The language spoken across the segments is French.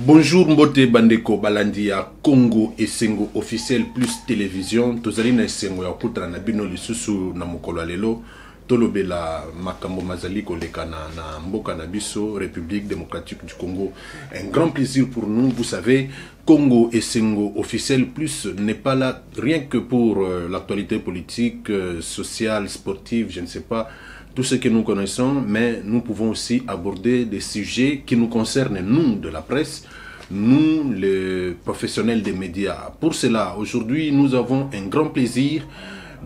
Bonjour Mbote Bandeko Balandi ya Congo Esengo officiel plus télévision. Tozali na Esengo ya kutra na bino lisusu na mokolo lelo. Tolobela makambo mazali koleka na mboka na biso République démocratique du Congo. Un grand plaisir pour nous. Vous savez, Congo Esengo officiel plus n'est pas là rien que pour l'actualité politique, sociale, sportive, je ne sais pas. Tout ce que nous connaissons, mais nous pouvons aussi aborder des sujets qui nous concernent, nous, de la presse, nous, les professionnels des médias. Pour cela, aujourd'hui, nous avons un grand plaisir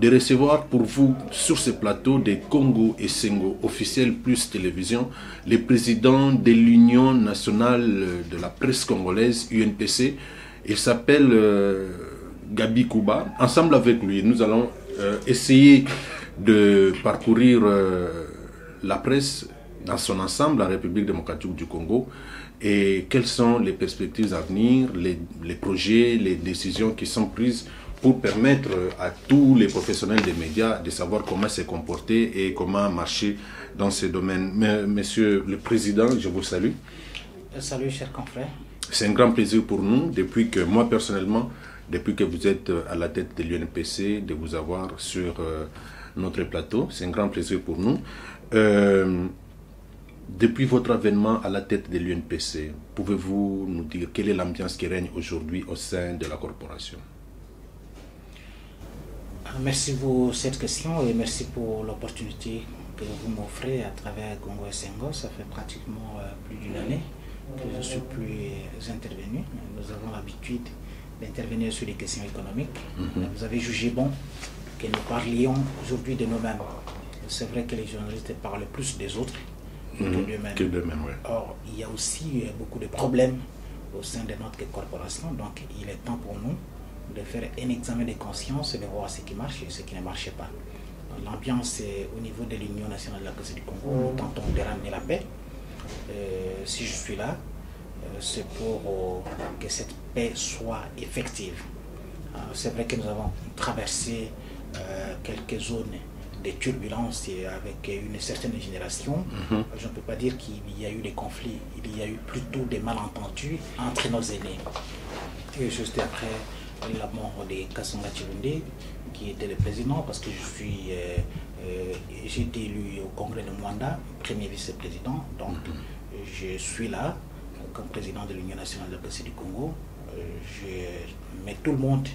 de recevoir pour vous, sur ce plateau de Congo Esengo officiel plus télévision, le président de l'Union nationale de la presse congolaise, UNPC. Il s'appelle Gabi Kouba. Ensemble avec lui, nous allons essayer de parcourir la presse dans son ensemble, la République démocratique du Congo, et quelles sont les perspectives à venir, les projets, les décisions qui sont prises pour permettre à tous les professionnels des médias de savoir comment se comporter et comment marcher dans ce domaine. Monsieur le Président, je vous salue. Salut, chers confrères. C'est un grand plaisir pour nous, depuis que moi personnellement, depuis que vous êtes à la tête de l'UNPC, de vous avoir sur notre plateau. C'est un grand plaisir pour nous. Depuis votre avènement à la tête de l'UNPC, pouvez-vous nous dire quelle est l'ambiance qui règne aujourd'hui au sein de la corporation? Merci pour cette question et merci pour l'opportunité que vous m'offrez à travers Congo Esengo. Ça fait pratiquement plus d'une année que je ne suis plus intervenu. Nous avons l'habitude d'intervenir sur les questions économiques. Vous avez jugé bon que nous parlions aujourd'hui de nous-mêmes. C'est vrai que les journalistes parlent plus des autres que d'eux-mêmes. Ouais. Or, il y a aussi beaucoup de problèmes au sein de notre corporation, donc il est temps pour nous de faire un examen de conscience et de voir ce qui marche et ce qui ne marche pas. L'ambiance au niveau de l'Union nationale de la presse du Congo, nous tentons de ramener la paix. Si je suis là, c'est pour que cette paix soit effective. C'est vrai que nous avons traversé quelques zones de turbulences avec une certaine génération. Je ne peux pas dire qu'il y a eu des conflits, il y a eu plutôt des malentendus entre nos aînés. Et juste après la mort de Kassonga Chilunde, qui était le président, parce que j'ai été élu au congrès de Mwanda, premier vice-président, donc je suis là comme président de l'Union nationale de la presse du Congo. Je mets tout le monde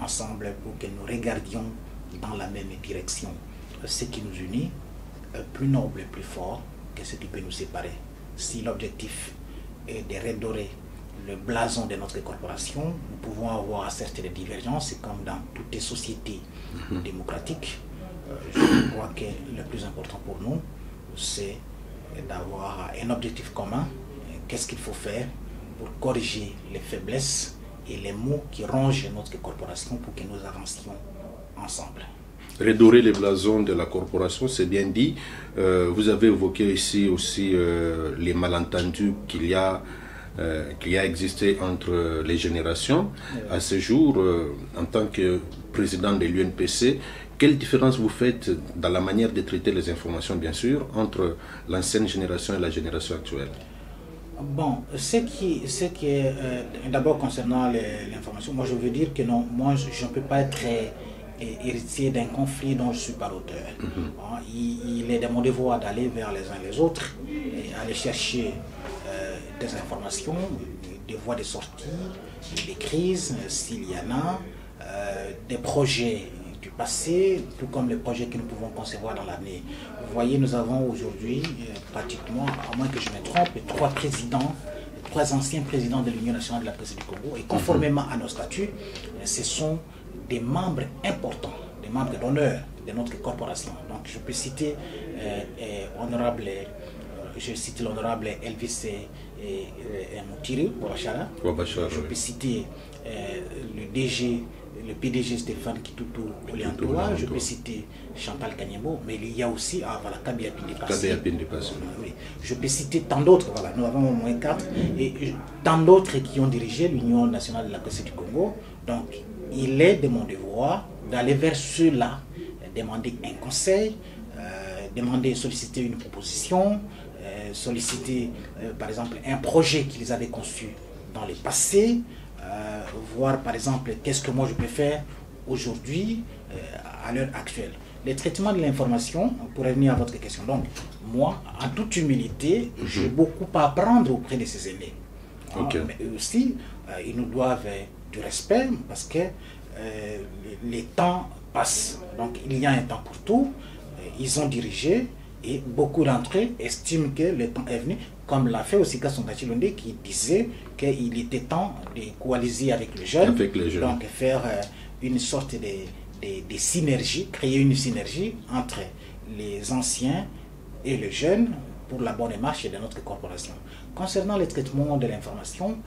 ensemble pour que nous regardions dans la même direction. Ce qui nous unit, plus noble et plus fort que ce qui peut nous séparer. Si l'objectif est de redorer le blason de notre corporation, nous pouvons avoir certaines divergences, comme dans toutes les sociétés démocratiques. Je crois que le plus important pour nous, c'est d'avoir un objectif commun. Qu'est-ce qu'il faut faire pour corriger les faiblesses et les maux qui rongent notre corporation pour que nous avancions ensemble. Redorer les blasons de la corporation, c'est bien dit. Vous avez évoqué ici aussi les malentendus qu'il y a existé entre les générations. À ce jour, en tant que président de l'UNPC, quelle différence vous faites dans la manière de traiter les informations, bien sûr, entre l'ancienne génération et la génération actuelle? Bon, ce qui est d'abord concernant l'information, moi je veux dire que non, moi je ne peux pas être héritier d'un conflit dont je ne suis pas l'auteur. Il est de mon devoir d'aller vers les uns les autres et aller chercher des informations, des voies de sortie, des crises, s'il y en a, des projets du passé, tout comme les projets que nous pouvons concevoir dans l'avenir. Vous voyez, nous avons aujourd'hui pratiquement, à moins que je me trompe, trois anciens présidents de l'Union nationale de la presse du Congo, et conformément à nos statuts, ce sont des membres importants, des membres d'honneur de notre corporation. Donc je peux citer l'honorable Elvis Moutiri Wabachara. Je peux citer le PDG Stéphane Kitutu Oliantoua. Je peux citer Chantal Kanyembo, mais il y a aussi Kabi Apindi Passé. Je peux citer tant d'autres, voilà, nous avons au moins 4, et tant d'autres qui ont dirigé l'Union nationale de la presse du Congo. Donc il est de mon devoir d'aller vers ceux-là, demander un conseil, solliciter une proposition, solliciter, par exemple, un projet qu'ils avaient conçu dans le passé, voir, par exemple, qu'est-ce que moi je peux faire aujourd'hui, à l'heure actuelle. Les traitements de l'information, pour revenir à votre question, donc, moi, en toute humilité, j'ai beaucoup à apprendre auprès de ces aînés. Okay. Mais eux aussi, ils nous doivent du respect parce que les temps passent. Donc, il y a un temps pour tout. Ils ont dirigé et beaucoup d'entre eux estiment que le temps est venu, comme l'a fait aussi Gaston Tachilonde qui disait qu'il était temps de coaliser avec les jeunes, donc faire une sorte de synergie, créer une synergie entre les anciens et les jeunes pour la bonne marche de notre corporation. Concernant le traitement de l'information,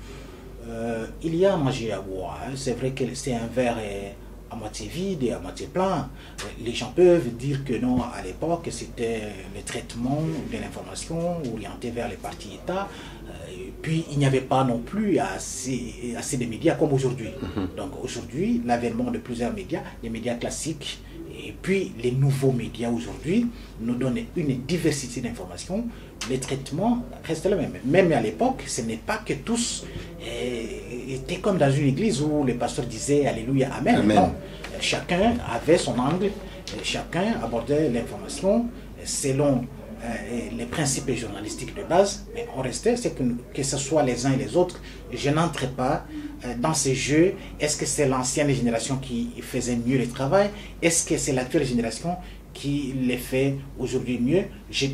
il y a à manger à boire. Hein. C'est vrai que c'est un verre à moitié vide et à moitié plein. Les gens peuvent dire que non, à l'époque, c'était le traitement de l'information orienté vers les partis États. Puis, il n'y avait pas non plus assez de médias comme aujourd'hui. Donc, aujourd'hui, l'avènement de plusieurs médias, les médias classiques, et puis les nouveaux médias aujourd'hui, nous donnent une diversité d'informations. Les traitements restent les mêmes. Même à l'époque, ce n'est pas que tous étaient comme dans une église où les pasteurs disaient Alléluia, Amen. Amen. Non, chacun avait son angle, chacun abordait l'information selon les principes journalistiques de base, mais on restait, c'est que ce soit les uns et les autres, je n'entrais pas dans ces jeux. Est-ce que c'est l'ancienne génération qui faisait mieux le travail? Est-ce que c'est l'actuelle génération qui les fait aujourd'hui mieux?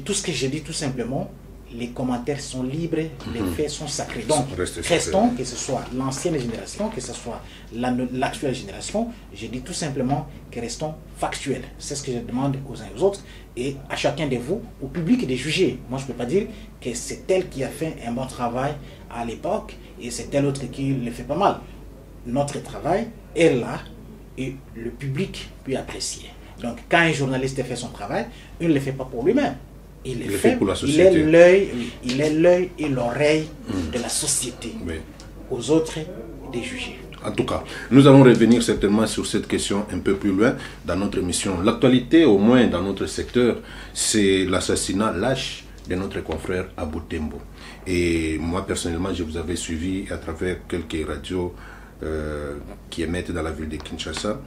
Tout ce que j'ai dit, tout simplement, les commentaires sont libres, les faits sont sacrés. Donc, restons, que ce soit l'ancienne génération, que ce soit l'actuelle génération, je dis tout simplement que restons factuels. C'est ce que je demande aux uns et aux autres, et à chacun de vous, au public, de juger. Moi, je ne peux pas dire que c'est tel qui a fait un bon travail à l'époque, et c'est tel autre qui le fait pas mal. Notre travail est là, et le public peut apprécier. Donc, quand un journaliste fait son travail, il ne le fait pas pour lui-même. Il le fait pour la société. Il est l'œil et l'oreille de la société. Oui. Aux autres de juger. En tout cas, nous allons revenir certainement sur cette question un peu plus loin dans notre émission. L'actualité, au moins dans notre secteur, c'est l'assassinat lâche de notre confrère à Butembo. Et moi, personnellement, je vous avais suivi à travers quelques radios qui émettent dans la ville de Kinshasa.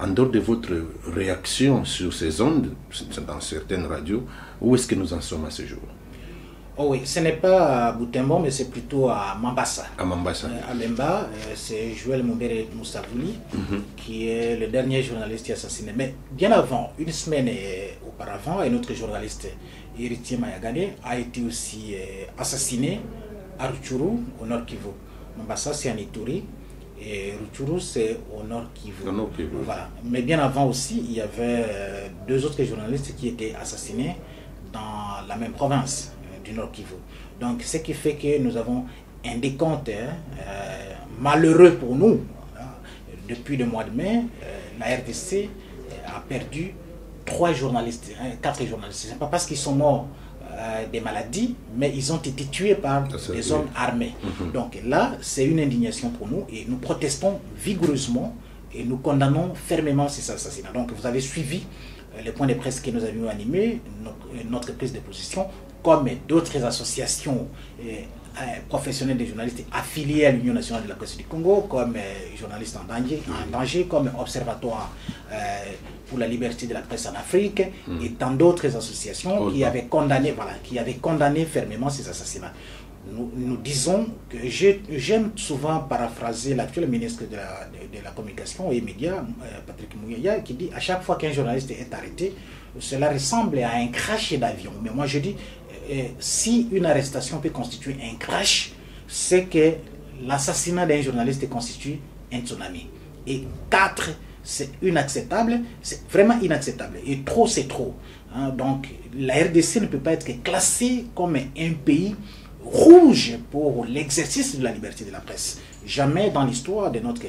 En dehors de votre réaction sur ces ondes, dans certaines radios, où est-ce que nous en sommes à ce jour? Oh oui, ce n'est pas à Butembo, mais c'est plutôt à Mambasa. À Mambasa. À Lemba, c'est Joël Mumbere Moussavouli, qui est le dernier journaliste qui est assassiné. Mais bien avant, une semaine auparavant, un autre journaliste, Héritier Mayagane, a été aussi assassiné à Rutshuru, au Nord Kivu. Mambasa, c'est en Ituri. Et Rutshuru, c'est au Nord Kivu. Voilà. Mais bien avant aussi, il y avait deux autres journalistes qui étaient assassinés dans la même province du Nord Kivu. Donc, ce qui fait que nous avons un décompte malheureux pour nous. Depuis le mois de mai, la RDC a perdu 4 journalistes. Ce n'est pas parce qu'ils sont morts des maladies, mais ils ont été tués par des hommes armés. Donc là, c'est une indignation pour nous et nous protestons vigoureusement et nous condamnons fermement ces assassinats. Donc vous avez suivi les points de presse que nous avions animés, notre prise de position, comme d'autres associations professionnels des journalistes affiliés à l'Union nationale de la presse du Congo, comme journalistes en danger, comme Observatoire pour la liberté de la presse en Afrique, et tant d'autres associations qui avaient condamné fermement ces assassinats. Nous disons que j'aime souvent paraphraser l'actuel ministre de la communication et médias, Patrick Mouyaya, qui dit à chaque fois qu'un journaliste est arrêté, cela ressemble à un crash d'avion. Mais moi je dis, si une arrestation peut constituer un crash, c'est que l'assassinat d'un journaliste constitue un tsunami. Et 4, c'est inacceptable, c'est vraiment inacceptable. Et trop, c'est trop. Donc la RDC ne peut pas être classée comme un pays rouge pour l'exercice de la liberté de la presse. Jamais dans l'histoire de notre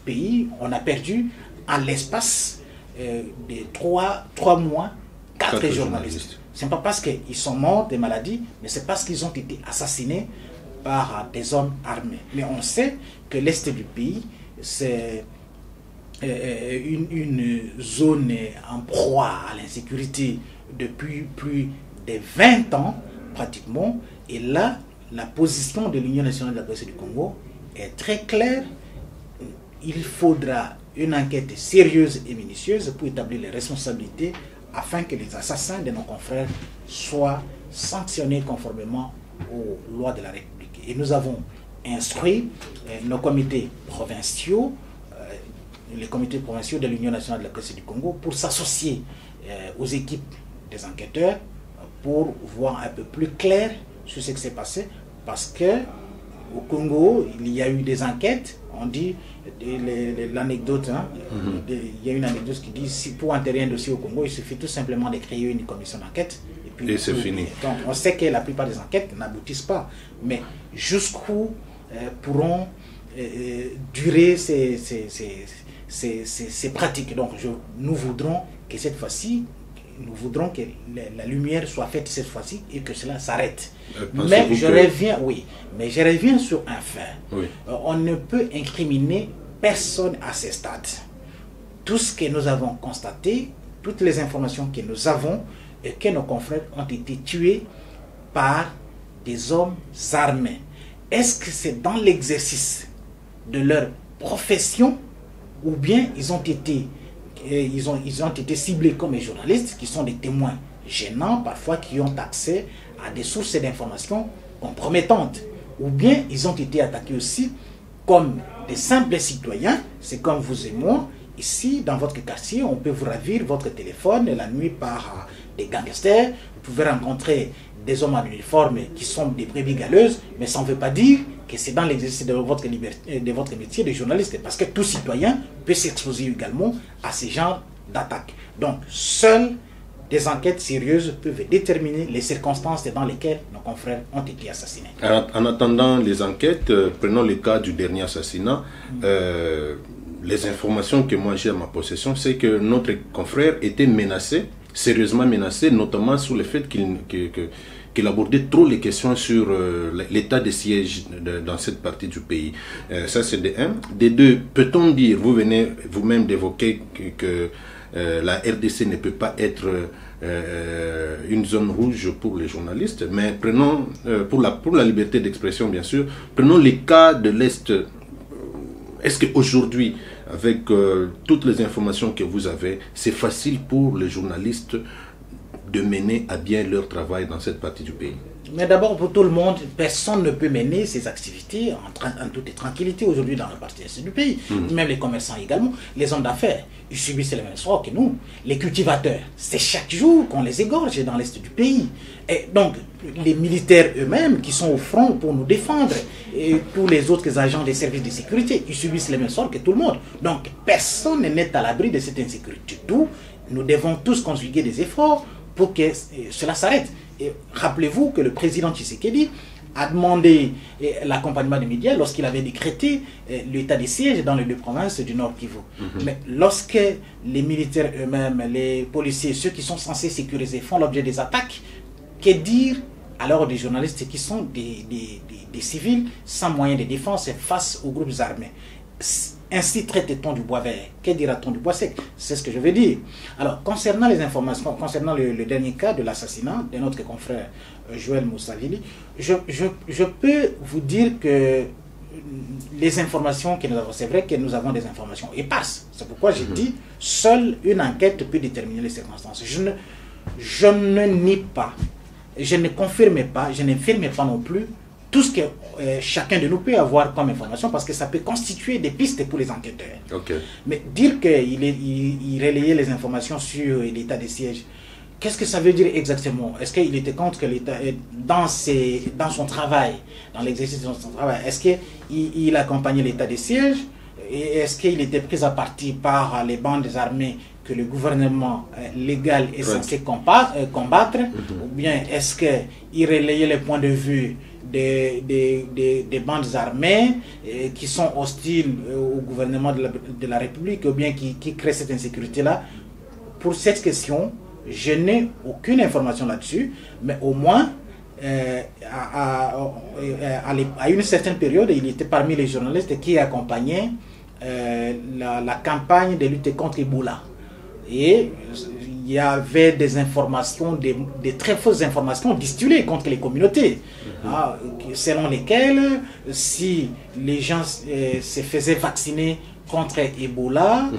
pays, on a perdu en l'espace de 3 mois 4 journalistes. Ce n'est pas parce qu'ils sont morts des maladies, mais c'est parce qu'ils ont été assassinés par des hommes armés. Mais on sait que l'Est du pays, c'est une zone en proie à l'insécurité depuis plus des 20 ans pratiquement. Et là, la position de l'Union nationale de la presse du Congo est très claire. Il faudra une enquête sérieuse et minutieuse pour établir les responsabilités afin que les assassins de nos confrères soient sanctionnés conformément aux lois de la République. Et nous avons instruit nos comités provinciaux, les comités provinciaux de l'Union nationale de la presse du Congo, pour s'associer aux équipes des enquêteurs pour voir un peu plus clair sur ce qui s'est passé, parce que au Congo, il y a eu des enquêtes. On dit l'anecdote, hein, il y a une anecdote qui dit si pour enterrer un dossier au Congo, il suffit tout simplement de créer une commission d'enquête et c'est fini. Donc on sait que la plupart des enquêtes n'aboutissent pas, mais jusqu'où pourront durer ces pratiques. Donc nous voudrons que cette fois-ci, nous voudrons que la lumière soit faite cette fois-ci et que cela s'arrête. Mais je reviens sur un fait. Oui. On ne peut incriminer personne à ce stade. Tout ce que nous avons constaté, toutes les informations que nous avons, et que nos confrères ont été tués par des hommes armés. Est-ce que c'est dans l'exercice de leur profession ou bien ils ont été ciblés comme des journalistes qui sont des témoins gênants, parfois qui ont accès à des sources d'informations compromettantes, ou bien ils ont été attaqués aussi comme des simples citoyens. C'est comme vous et moi. Ici, dans votre quartier, on peut vous ravir votre téléphone la nuit par des gangsters. Vous pouvez rencontrer des hommes en uniforme qui sont des brebis galeuses, mais ça ne veut pas dire que c'est dans l'exercice de votre liberté, de votre métier de journaliste, parce que tout citoyen peut s'exposer également à ce genre d'attaques. Donc, seules des enquêtes sérieuses peuvent déterminer les circonstances dans lesquelles nos confrères ont été assassinés. En attendant les enquêtes, prenons le cas du dernier assassinat. Les informations que moi j'ai à ma possession, c'est que notre confrère était menacé, sérieusement menacé, notamment sur le fait qu'il abordait trop les questions sur l'état de siège dans cette partie du pays. Ça c'est de un. De deux, peut-on dire, vous venez vous-même d'évoquer que la RDC ne peut pas être une zone rouge pour les journalistes, mais prenons, pour la liberté d'expression bien sûr, prenons les cas de l'Est. Est-ce qu'aujourd'hui, avec toutes les informations que vous avez, c'est facile pour les journalistes de mener à bien leur travail dans cette partie du pays? Mais d'abord, pour tout le monde, personne ne peut mener ses activités en toute tranquillité aujourd'hui dans la partie est du pays. Même les commerçants également, les hommes d'affaires, ils subissent le même sort que nous. Les cultivateurs, c'est chaque jour qu'on les égorge dans l'est du pays. Et donc, les militaires eux-mêmes qui sont au front pour nous défendre, et tous les autres agents des services de sécurité, ils subissent le même sort que tout le monde. Donc, personne n'est à l'abri de cette insécurité. D'où nous devons tous conjuguer des efforts pour que cela s'arrête. Et rappelez-vous que le président Tshisekedi a demandé l'accompagnement des médias lorsqu'il avait décrété l'état de siège dans les deux provinces du Nord Kivu. Mais lorsque les militaires eux-mêmes, les policiers, ceux qui sont censés sécuriser font l'objet des attaques, que dire alors des journalistes qui sont des civils sans moyens de défense face aux groupes armés? Ainsi traite-t-on du bois vert. Que dira-t-on du bois sec? C'est ce que je veux dire. Alors, concernant les informations, concernant le dernier cas de l'assassinat de notre confrère Joël Moussavili, je peux vous dire que les informations que nous avons, c'est vrai que nous avons des informations éparses. C'est pourquoi j'ai dit, seule une enquête peut déterminer les circonstances. Je ne nie pas, je ne confirme pas, je n'infirme pas non plus tout ce que chacun de nous peut avoir comme information, parce que ça peut constituer des pistes pour les enquêteurs. Okay. Mais dire qu'il relayait les informations sur l'état de siège, qu'est-ce que ça veut dire exactement? Est-ce qu'il était contre que l'État, dans son travail, dans l'exercice de son travail, est-ce qu'il accompagnait l'état de siège? Et est-ce qu'il était pris à partie par les bandes armées que le gouvernement légal est censé combattre? Ou bien est-ce qu'il relayait les points de vue des bandes armées qui sont hostiles au gouvernement de la République, ou bien qui créent cette insécurité-là? Pour cette question, je n'ai aucune information là-dessus, mais au moins, à une certaine période, il était parmi les journalistes qui accompagnaient la campagne de lutte contre Ebola. Et il il y avait des informations, des très fausses informations distillées contre les communautés, selon lesquelles si les gens se faisaient vacciner contre Ebola,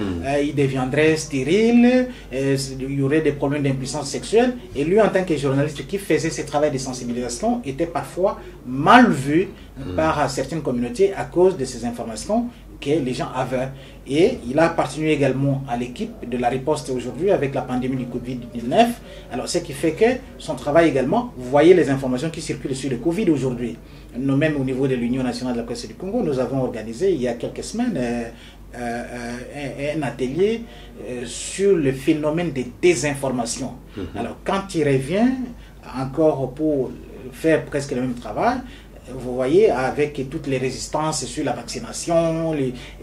ils deviendraient stériles, il y aurait des problèmes d'impuissance sexuelle. Et lui, en tant que journaliste qui faisait ce travail de sensibilisation, était parfois mal vu par certaines communautés à cause de ces informations que les gens avaient. Et il a appartenu également à l'équipe de la riposte aujourd'hui avec la pandémie du Covid-19. Alors, ce qui fait que son travail également, vous voyez les informations qui circulent sur le Covid aujourd'hui. Nous-mêmes, au niveau de l'Union nationale de la presse du Congo, nous avons organisé il y a quelques semaines un atelier sur le phénomène de désinformation. Alors, quand il revient encore pour faire presque le même travail, vous voyez, avec toutes les résistances sur la vaccination,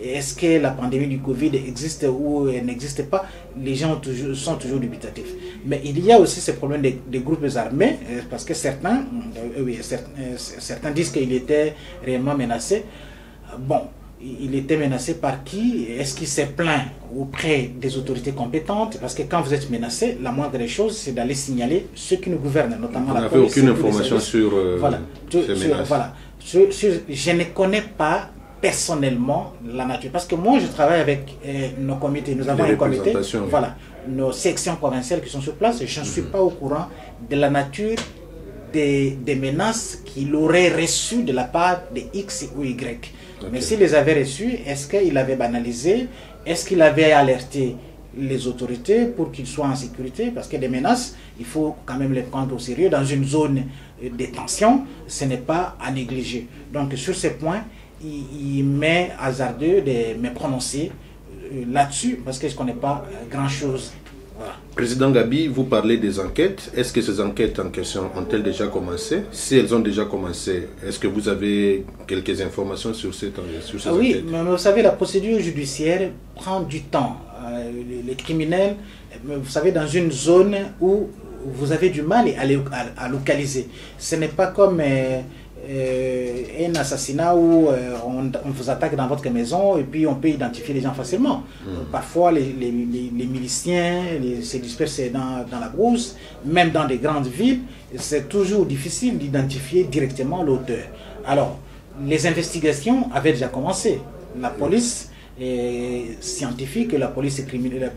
est-ce que la pandémie du Covid existe ou elle n'existe pas, les gens sont toujours dubitatifs. Mais il y a aussi ce problème des groupes armés, parce que certains disent qu'il était réellement menacé. Bon, il était menacé par qui? Est-ce qu'il s'est plaint auprès des autorités compétentes? Parce que quand vous êtes menacé, la moindre des choses, c'est d'aller signaler ceux qui nous gouvernent, notamment la police. Vous n'avez aucune information sur ces menaces? Voilà. Je ne connais pas personnellement la nature. Parce que moi, je travaille avec nos comités. Nous avons un comité, voilà, nos sections provinciales qui sont sur place. Je ne suis pas au courant de la nature des menaces qu'il aurait reçues de la part de X ou Y. Okay. Mais s'il les avait reçus, est-ce qu'il avait banalisé? Est-ce qu'il avait alerté les autorités pour qu'ils soient en sécurité? Parce que des menaces, il faut quand même les prendre au sérieux. Dans une zone de tension, ce n'est pas à négliger. Donc sur ce point, il m'est hasardeux de me prononcer là-dessus parce que je ne connais pas grand-chose. Voilà. Président Gabi, vous parlez des enquêtes. Est-ce que ces enquêtes en question ont-elles déjà commencé? Si elles ont déjà commencé, est-ce que vous avez quelques informations sur ces enquêtes? Oui, mais vous savez, la procédure judiciaire prend du temps. Les criminels, vous savez, dans une zone où vous avez du mal à localiser. Ce n'est pas comme un assassinat où on vous attaque dans votre maison et puis on peut identifier les gens facilement. Parfois, les miliciens se dispersent dans la brousse, même dans des grandes villes, c'est toujours difficile d'identifier directement l'auteur. Alors, les investigations avaient déjà commencé. La police scientifique, la police criminelle, la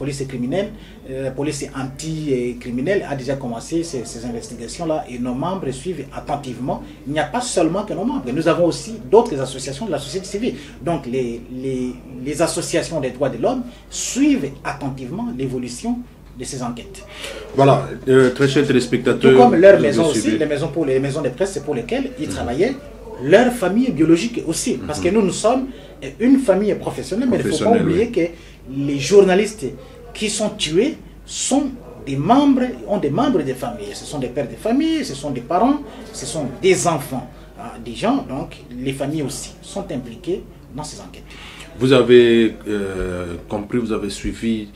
police anti-criminelle a déjà commencé ces investigations-là et nos membres suivent attentivement. Il n'y a pas seulement que nos membres, nous avons aussi d'autres associations de la société civile. Donc les associations des droits de l'homme suivent attentivement l'évolution de ces enquêtes. Voilà, très chers téléspectateurs. Tout comme leurs maisons aussi, les maisons de presse pour lesquelles ils travaillaient, leur famille biologique aussi. Parce que nous sommes une famille professionnelle, mais il ne faut pas oublier que les journalistes qui sont tués sont ont des membres de famille. Ce sont des pères de famille, ce sont des parents, ce sont des enfants. Des gens, donc les familles aussi sont impliquées dans ces enquêtes. Vous avez compris, vous avez suivi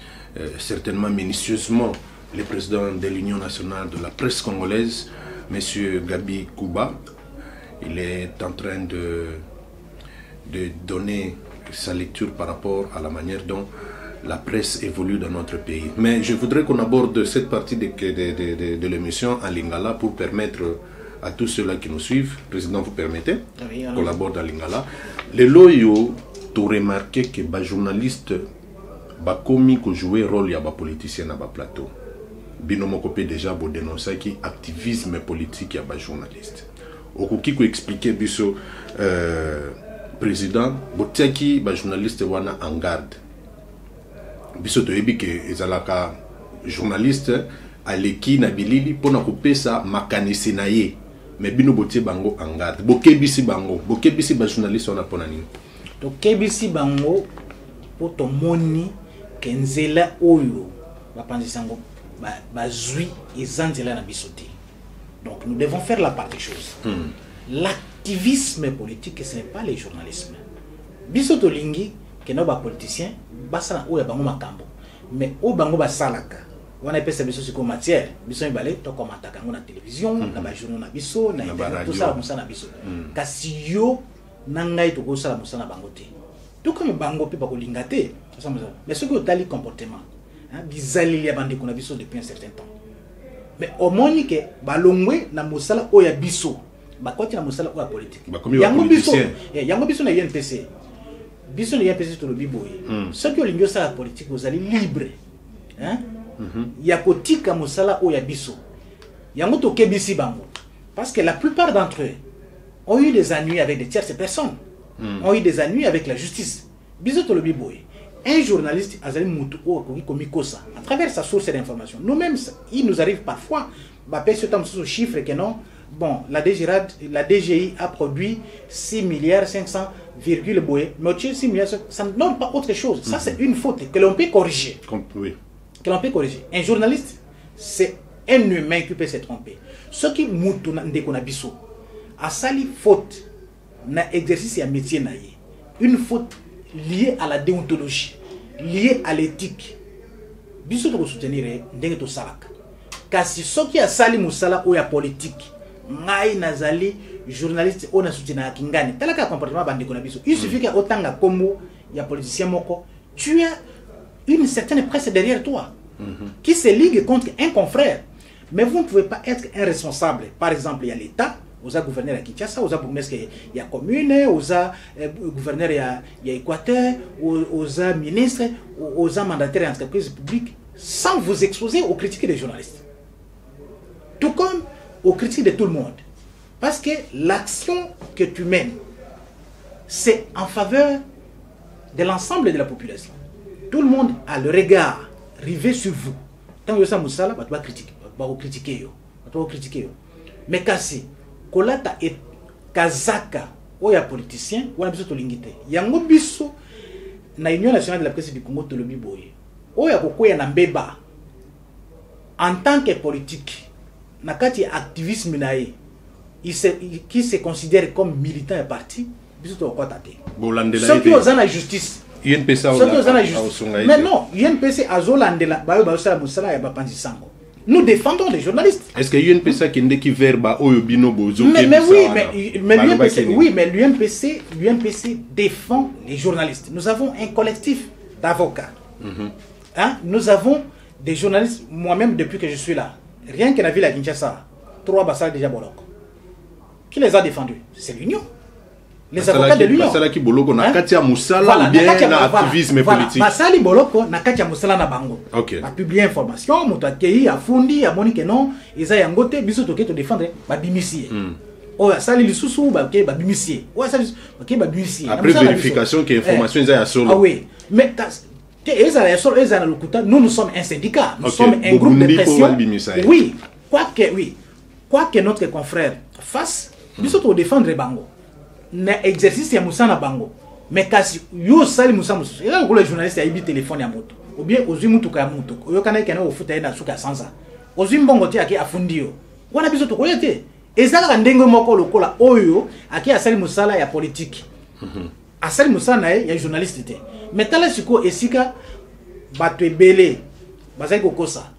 certainement minutieusement le président de l'Union nationale de la presse congolaise, M. Gabi Kuba. Il est en train de donner sa lecture par rapport à la manière dont la presse évolue dans notre pays. Mais je voudrais qu'on aborde cette partie de l'émission en lingala pour permettre à tous ceux-là qui nous suivent, Président, vous permettez, qu'on aborde en lingala. Les loyaux, tu remarqué que les journalistes bakomi ko jouer rôle ya ba politicien na ba plateau. Binomokopé déjà bo dénoncer qui activisme politique ya ba journaliste. Okoki ko expliquer biso président botiaki ba journaliste wana en garde. Biso to yebi ke ezalaka journaliste aleki na bilili pona kopesa makanisi na ye. Mais bino botie bango en garde. Bokebisi bango, bokebisi ba journaliste wana pona nini? To kebisi bango po to moni kenzela oyo bapanzisango bazui ezanzela na bisoté. Donc nous devons faire la part des choses. L'activisme politique, ce n'est pas le journalisme. Bisoto lingi que nos politiciens basala oya bango makambo. Mais o bango basalaka. On appelle ça biso comme matière. Biso balé to commenta kango na télévision, na ba journaux na biso, na tout ça musana biso. Kasi yo nangai to ko sala musana bango te. Tout comme bango pe ba ko lingate. Mais ce que tali comportement. bizali ya bande kuna biso depuis un certain temps. Mais au moins que balongwe na mosala oya biso bakoti na mosala oya politique. Yango biso na INPC. Biso na INPC to lobi boye. Ceux qui ont sala politique vous allez libre. Hein? Ya kotika mosala oya biso. Yango to kebisi bango. Parce que la plupart d'entre eux ont eu des ennuis avec des tierces personnes. Ont eu des ennuis avec la justice. Biso to lobi boye. Un journaliste Azali Moutou Komikosa, à travers sa source d'information, nous-mêmes, il nous arrive parfois, ce chiffre que non, bon, la DGI a produit 6 milliards 500, mais 6 milliards, ça ne donne pas autre chose. Ça, c'est une faute que l'on peut corriger. Oui. Que l'on peut corriger. Un journaliste, c'est un humain qui peut se tromper. Ce qui Moutou Ndekonabiso a sali faute, na exercice et métier naïe. Une faute lié à la déontologie, lié à l'éthique. Biso to soutenir ndenge to salaka. Kasi soki ya sali musala o ya politique, ngai nazali journaliste o na soutenir kingani. Talaka comportement bandeko na biso. Il suffit que otanga kombo ya politicien moko, tu as une certaine presse derrière toi qui se ligue contre un confrère. Mais vous ne pouvez pas être un responsable. Par exemple, il y a l'État, aux gouverneurs à Kinshasa, aux bourgmestres il y a commune, aux gouverneurs il y a Équateur, aux ministres, aux mandataires d'entreprises publiques, sans vous exposer aux critiques des journalistes. Tout comme aux critiques de tout le monde. Parce que l'action que tu mènes, c'est en faveur de l'ensemble de la population. Tout le monde a le regard rivé sur vous. Tant que ça moussala, tu vas critiquer. Mais kasi kolata et kazaka oya politicien wana biso to lingite yango biso na Union nationale de la presse du Congo to lobi boye oya kokoya na mbeba en tant que politique na kati activisme nae qui se considère comme militant et parti biso to kwata te ceux qui ont la justice INPC mais non INPC azolandela bayo basala musala ya bapanzi sango. Nous défendons les journalistes. Est-ce que l'UNPC qui verba oyobino bozo? Mais oui, mais l'UNPC défend les journalistes. Nous avons un collectif d'avocats. Hein? Nous avons des journalistes, moi-même depuis que je suis là. Rien que la ville à Kinshasa, 3 bassales déjà bolok. Qui les a défendus? C'est l'Union. Les avocats de l'Union. Basala ki boloko na katia musala ou bien na activisme politique. Basali boloko na katia musala na bango. OK. A publié information, moto akei a fundi a monique non, eza yangote biso toke to défendre ba bimisie. O sali lisusu ba ke ba bimisie. O sali OK ba bimisie. Après vérification que information eza ya solo. Ah oui. Mais nous sommes un syndicat, nous sommes un groupe de pression. Oui, quoi que notre confrère fasse, nous sommes défendre bango. Na exercice ya musana bango. Mais kasi yo sali musana musu. Et là le journaliste a eu téléphone ya moto. Ou bien ozu mutu ka moto. Yo kana kana ofuta na suka sansa. Ozu mbongo ti aki afundio. Wana biso to koyete. Ezala ndenge moko lokola oyo aki asali musala ya politique. Asali musana ya journaliste te. Mais tala siko esika bato ebele bazali kokosa.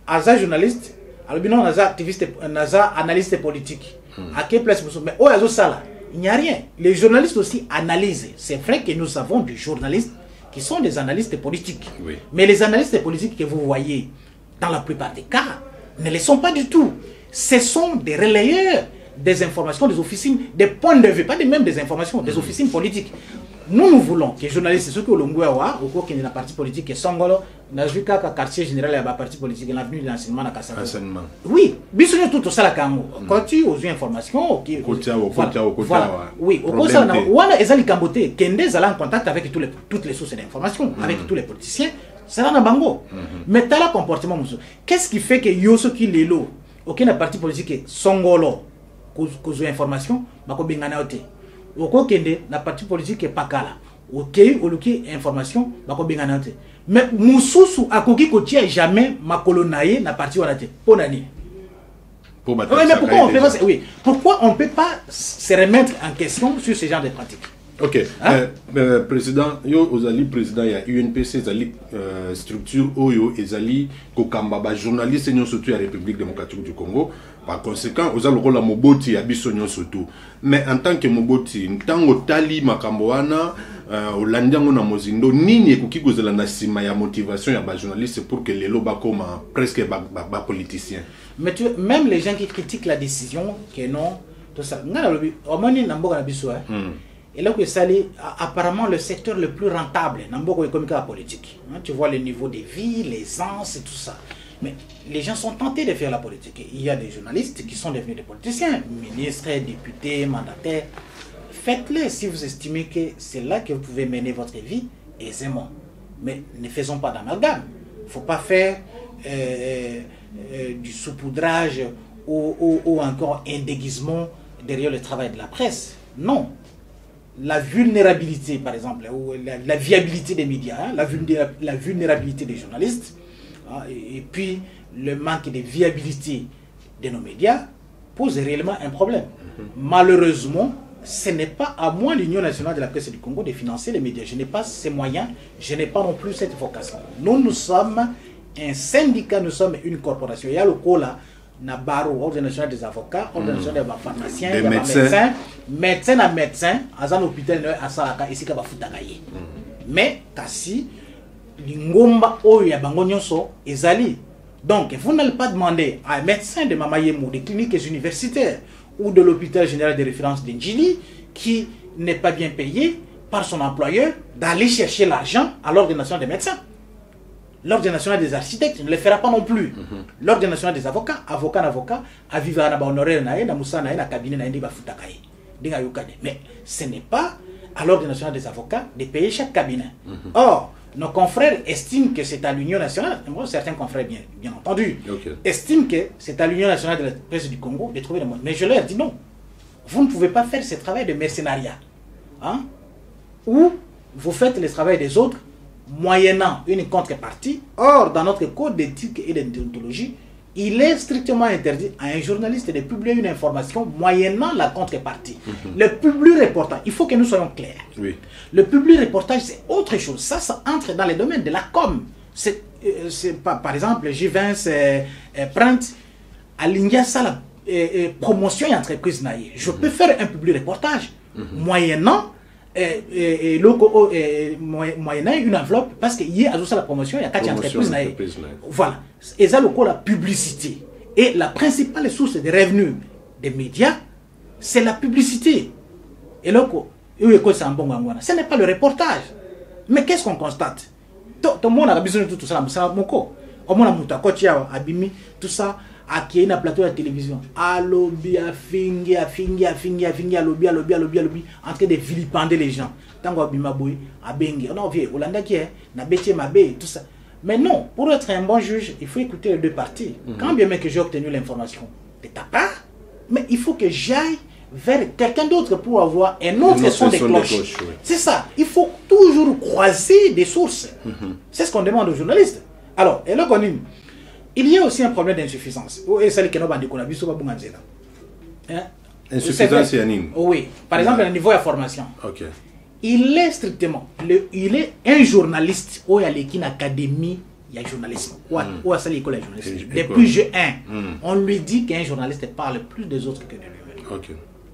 Aza journaliste, alobino naza activiste, naza analyste politique. À quelle place musu? Mais oyo azo sala. Il n'y a rien. Les journalistes aussi analysent. C'est vrai que nous avons des journalistes qui sont des analystes politiques. Oui. Mais les analystes politiques que vous voyez, dans la plupart des cas, ne les sont pas du tout. Ce sont des relayeurs des informations des officines, des points de vue, pas même des informations, des officines politiques. Nous voulons que les journalistes, ceux qui ont l'ongouawa, ou qui est dans la partie politique, qui sont dans le quartier général, il y a la partie politique, l'avenue de l'enseignement à Kassako. Oui, bien sûr, tout ça, quand tu as aux informations, oui, au cours ça, on a les cambotés, qui sont en contact avec toutes les sources d'informations, avec tous les politiciens, c'est là dans Bango. Mais tu as le comportement, qu'est-ce qui fait que Yoso qui est là, aucune partie politique, Songolo, cause information, bako bingana ote. Oko kende na parti politique pakala. OK, oluki information bako bingana ote. Mais mususu akoki ko tia jamais makolonaye na parti wana te. Ponani. Mais pourquoi on peut pas, oui, pourquoi on peut pas se remettre en question sur ce genre de pratiques? Ok. Président, yo ozali président ya UNPC zali structure oyo ezali kokamba ba journaliste nyon surtout ya République démocratique du Congo. Par conséquent, ozali lokola moboti ya biso nyon surtout. Mais en tant que moboti, ntango tali makambo wana olandiango na mozindo nini ekoki kozela na sima ya motivation ya ba journaliste pour que lelo bakoma presque ba politicien. Mais même les gens qui critiquent la décision que non tout ça. Ngana lobi omoni na mboka na biso Et là, apparemment, le secteur le plus rentable, économique et politique. Tu vois le niveau de vie, l'aisance et tout ça. Mais les gens sont tentés de faire la politique. Il y a des journalistes qui sont devenus des politiciens, ministres, députés, mandataires. Faites-le si vous estimez que c'est là que vous pouvez mener votre vie aisément. Mais ne faisons pas d'amalgame. Il ne faut pas faire du saupoudrage ou encore un déguisement derrière le travail de la presse. Non. La vulnérabilité, par exemple, ou la viabilité des médias, la vulnérabilité des journalistes, et puis le manque de viabilité de nos médias pose réellement un problème. Malheureusement, ce n'est pas à moi, l'Union nationale de la presse du Congo, de financer les médias. Je n'ai pas ces moyens, je n'ai pas non plus cette vocation. Nous sommes un syndicat, nous sommes une corporation. Il y a le COLA, Nabaro, Ordre national des avocats, Ordre national des pharmaciens, des médecins à médecins, à un hôpital à Saraka, ici, mais Kassi, Lingomba, Oya, Bangonyonso, Ezali. Donc, vous n'allez pas demander à un médecin de Mamayemo, des cliniques universitaires ou de l'hôpital général de référence d'Indjili, qui n'est pas bien payé par son employeur, d'aller chercher l'argent à l'Ordre national des médecins. L'Ordre national des architectes ne le fera pas non plus. L'Ordre national des avocats, avocat, à vivre à honoraire, na moussa na cabinet na indi bafutakaye. Mais ce n'est pas à l'Ordre national des avocats de payer chaque cabinet. Or, nos confrères estiment que c'est à l'Union nationale, certains confrères bien entendu, estiment que c'est à l'Union nationale de la presse du Congo de trouver les moyens. Mais je leur dis non. Vous ne pouvez pas faire ce travail de mercenariat. Hein? Ou vous faites le travail des autres moyennant une contrepartie. Or, dans notre code d'éthique et de déontologie, il est strictement interdit à un journaliste de publier une information moyennant la contrepartie. Le public reportage, il faut que nous soyons clairs. Oui. Le public reportage, c'est autre chose. Ça entre dans les domaines de la com. C'est par exemple, J20 Print, à l'Indiasa, la promotion et entreprise naïe. Je peux faire un public reportage moyennant moyennant une enveloppe parce qu'il y a la promotion, il y a 4 entreprises. Voilà. Et ça, la publicité. Et la principale source de revenus des médias, c'est la publicité. Et là, ce n'est pas le reportage. Mais qu'est-ce qu'on constate? Tout le monde a besoin de tout ça. Tout ça. Qui est un plateau de télévision, à lobby, à fingi, à lobby, en train de vilipender les gens. Tant qu'on a bimaboui, à bengi, on a vu, Olanda qui est, na bêtier ma bé, tout ça. Mais non, pour être un bon juge, il faut écouter les deux parties. Quand bien même que j'ai obtenu l'information de ta part, mais il faut que j'aille vers quelqu'un d'autre pour avoir un autre son de cloche. Oui. C'est ça, il faut toujours croiser des sources. C'est ce qu'on demande aux journalistes. Alors, et là, il y a aussi un problème d'insuffisance. Insuffisance, oui. Par exemple, au niveau de la formation. Il est strictement, il est un journaliste où il y a l'équipe académie, il y a journalisme. Où est l'école de journalisme. Depuis G1, on lui dit qu'un journaliste parle plus des autres que de lui-même.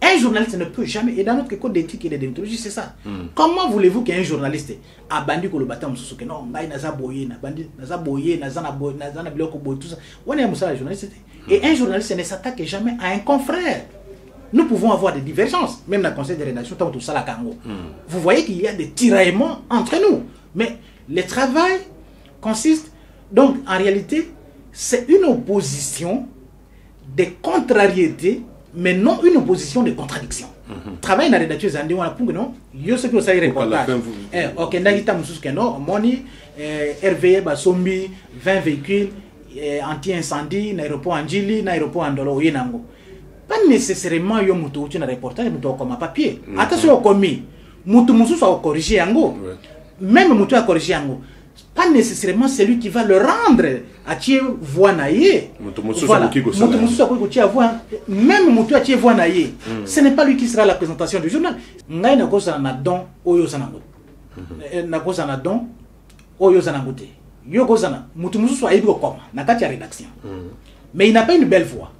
Un journaliste ne peut jamais, et dans notre code d'éthique et de déontologie, c'est ça. Comment voulez-vous qu'un journaliste a bandi ko le bâtiment que non, naza boyé, tout ça. On est un journaliste. Et un journaliste ne s'attaque jamais à un confrère. Nous pouvons avoir des divergences, même dans le conseil de rédaction, tout ça, la Congo. Vous voyez qu'il y a des tiraillements entre nous. Mais le travail consiste, donc en réalité, c'est une opposition de contrariétés, mais non une opposition de contradiction. Travail dans la rédaction, c'est un peu non. Yo ce que ça y reportage. Ok, n'agita musus que non. Moni, RVE, Basombi, 20 véhicules anti-incendie, n'aéroport Anjili, n'aéroport Andolo, Yenango. Pas nécessairement yo mutu uti na reportage mutu comme papier. Attention au commis. Mutu musus a corrigé yango. Même mutu a corrigé yango. pas nécessairement celui qui va le rendre à Thier Voanaye. Voilà. Même Moutou à Thier Voanaye, ce n'est pas lui qui sera la présentation du journal. Ngaï n'a cause na don Oyo Sanango. Na cause na don Oyo Sanangote. Yo cause na Moutou soit ébu comme na katia rédaction. Mais il n'a pas une belle voix.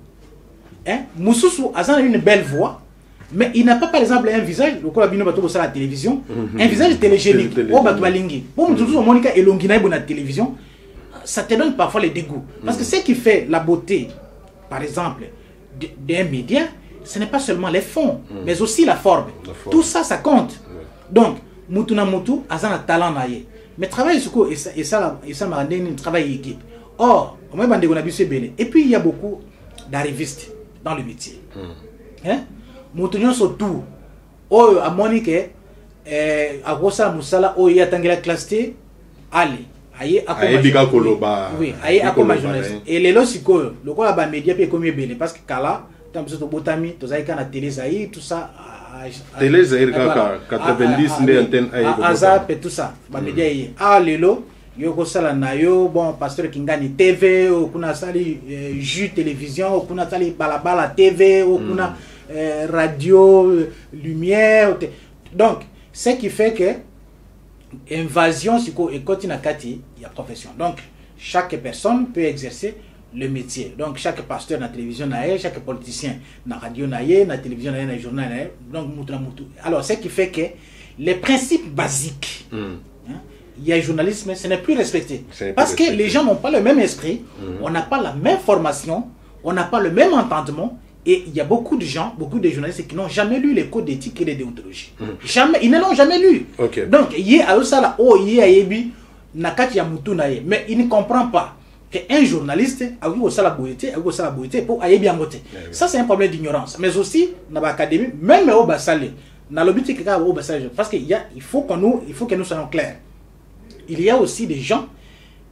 Hein? Moussou a une belle voix. Mais il n'a pas, par exemple, un visage, le quoi bino bato à la télévision, un visage télégénique. Oh bato balingi. Pour Moutouzou Monica et Longina à la télévision, ça te donne parfois les dégoûts. Parce que ce qui fait la beauté, par exemple, d'un média, ce n'est pas seulement les fonds, mais aussi la forme. Tout ça, ça compte. Donc, Moutouna Moutou a un talent naïe. Mais travail sur quoi et ça m'a rendu un travail équipe. Or, on m'a demandé qu'on a vu ce belé. Et puis il y a beaucoup d'arrivistes dans le métier. Hein? Moutounion surtout, oh à Monique, à Rosa Moussala, oh il y a tangela clasté, allez, aïe à Koloba, oui, aïe à Koma journaliste. Et les lorsiko, le quoi là-bas média peut comme belé parce que Kala, tant que c'est botami, tout ça, il y a télé Zaï, tout ça. Télé Zaïr 90 les antennes Azap et tout ça, bah média y ah lélo. Yoko sala nayo bon pasteur Kingani TV ou kuna sali Jus télévision ou kuna sali balabala TV ou kuna radio lumière donc ce qui fait que invasion siko et continue kati il y a profession donc chaque personne peut exercer le métier donc chaque pasteur na télévision naé chaque politicien na radio naé na télévision naé na journal naé donc mutu alors ce qui fait que les principes basiques il y a un journalisme, ce n'est plus respecté. Parce que les gens n'ont pas le même esprit, on n'a pas la même formation, on n'a pas le même entendement, et il y a beaucoup de gens, beaucoup de journalistes qui n'ont jamais lu les codes d'éthique et de déontologie. Jamais, ils ne l'ont jamais lu. Donc, il y a ça oh, il y a Yebi, Nakati Yamutunaye, mais il ne comprend pas qu'un journaliste a eu ça la beauté pour Ayebi Angote. Ça, c'est un problème d'ignorance. Mais aussi, dans l'académie, même au Bassalé, dans l'objectif au Bassalé, parce qu'il faut que nous soyons clairs. Il y a aussi des gens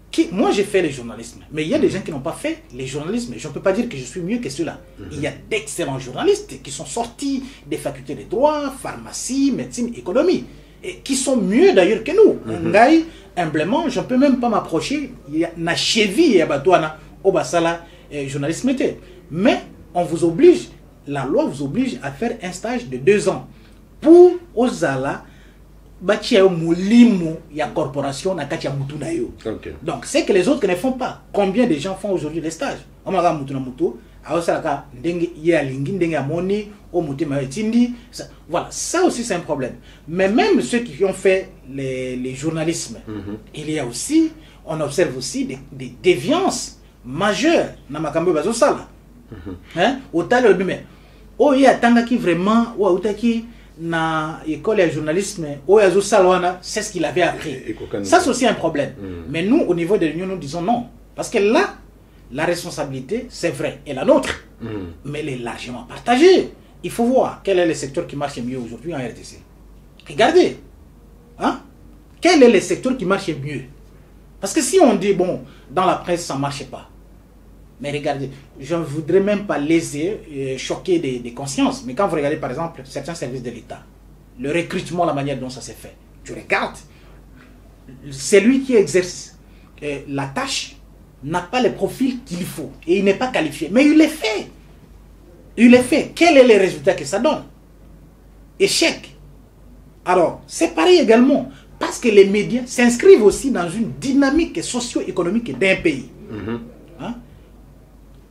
qui... Moi, j'ai fait le journalisme, mais il y a des gens qui n'ont pas fait le journalisme. Je ne peux pas dire que je suis mieux que ceux-là. Il y a d'excellents journalistes qui sont sortis des facultés de droit, pharmacie, médecine, économie, et qui sont mieux d'ailleurs que nous. Ngaï, humblement, je ne peux même pas m'approcher. Il y a na cheville et Batouana, Obasala, journalisme. Mais on vous oblige, la loi vous oblige à faire un stage de 2 ans pour Ozala. Donc c'est que les autres ne font pas. Combien de gens font aujourd'hui les stages? Voilà, ça aussi c'est un problème. Mais même ceux qui ont fait les journalismes, il y a aussi, on observe aussi des déviances majeures dans ma cambo bazo sala. Hein? Au tal le même. Oh il y a tanga qui vraiment ou utaki na école de journalisme c'est ce qu'il avait appris. Ça c'est aussi un problème. Mais nous au niveau de l'Union nous disons non parce que là la responsabilité c'est vrai et la nôtre mais elle est largement partagée. Il faut voir quel est le secteur qui marche mieux aujourd'hui en RDC. Regardez hein? Quel est le secteur qui marche mieux parce que si on dit bon dans la presse ça ne marche pas. Mais regardez, je ne voudrais même pas léser, choquer des consciences. Mais quand vous regardez par exemple certains services de l'État, le recrutement, la manière dont ça s'est fait, tu regardes, celui qui exerce la tâche n'a pas le profil qu'il faut. Et il n'est pas qualifié. Mais il est fait. Il est fait. Quel est le résultat que ça donne? Échec. Alors, c'est pareil également. Parce que les médias s'inscrivent aussi dans une dynamique socio-économique d'un pays. Hein?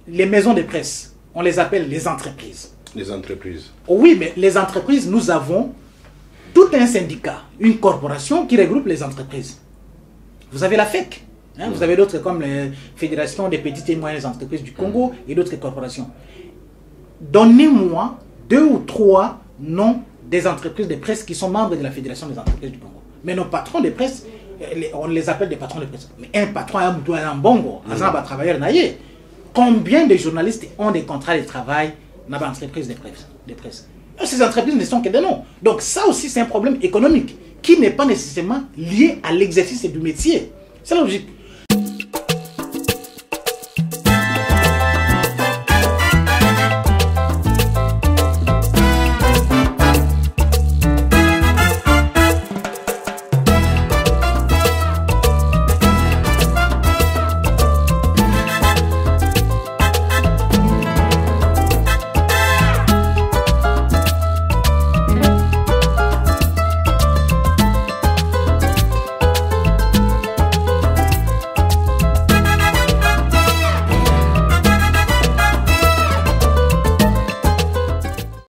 Les maisons de presse, on les appelle les entreprises. Les entreprises. Oui, mais les entreprises, nous avons tout un syndicat, une corporation qui regroupe les entreprises. Vous avez la FEC, hein, vous avez d'autres comme la Fédération des petites et moyennes entreprises du Congo et d'autres corporations. Donnez-moi 2 ou 3 noms des entreprises de presse qui sont membres de la Fédération des entreprises du Congo. Mais nos patrons de presse, on les appelle des patrons de presse. Mais un patron, un bongo, un travailleur naïe. Combien de journalistes ont des contrats de travail dans les entreprises de presse? Ces entreprises ne sont que des noms. Donc ça aussi c'est un problème économique qui n'est pas nécessairement lié à l'exercice du métier. C'est logique.